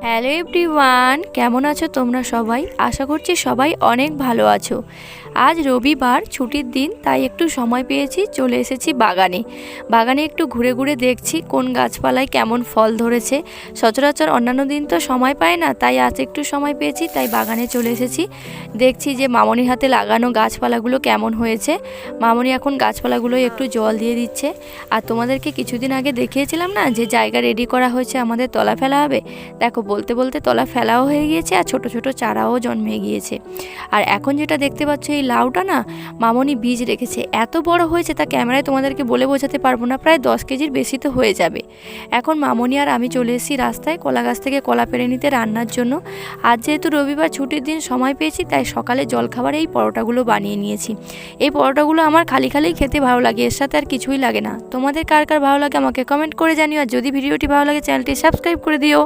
Hello everyone, কেমন আছো তোমরা সবাই? আশা করছি সবাই অনেক ভালো আছো। আজ রবিবার, ছুটির দিন, তাই একটু সময় পেয়েছি, চলে এসেছি বাগানে একটু ঘুরে ঘুরে দেখছি কোন গাছপালায় কেমন ফল ধরেছে। সচরাচর অন্যান্য দিন তো সময় পাই না, তাই আজ একটু সময় পেয়েছি, তাই বাগানে চলে এসেছি। দেখছি যে মামনির হাতে লাগানো গাছপালাগুলো কেমন হয়েছে। মামনি এখন গাছপালাগুলো একটু জল দিয়ে দিচ্ছে। আর তোমাদেরকে কিছুদিন আগে দেখিয়েছিলাম না যে জায়গা রেডি করা হয়েছে, আমাদের তলা ফেলা হবে। দেখো বলতে বলতে তলা ফেলাও হয়ে গিয়েছে আর ছোট ছোট চারাও জন্মে গিয়েছে। আর এখন যেটা দেখতে পাচ্ছ, এই লাউটা না মামনি বীজ রেখেছে, এত বড় হয়েছে তা ক্যামেরায় তোমাদেরকে বলে বোঝাতে পারবো না, প্রায় 10 কেজির বেশি তো হয়ে যাবে। এখন মামনি আর আমি চলে এসেছি রাস্তায় কলা গাছ থেকে কলা পেড়ে নিতে রান্নার জন্য। আজ যেহেতু রবিবার ছুটির দিন সময় পেয়েছি, তাই সকালে জলখাবারে এই পরোটাগুলো বানিয়ে নিয়েছি। এই পরোটাগুলো আমার খালি খালি খেতে ভালো লাগে, এর সাথে আর কিছুই লাগে না। তোমাদের কার কার ভালো লাগে আমাকে কমেন্ট করে জানিও, আর যদি ভিডিওটি ভালো লাগে চ্যানেলটি সাবস্ক্রাইব করে দিও।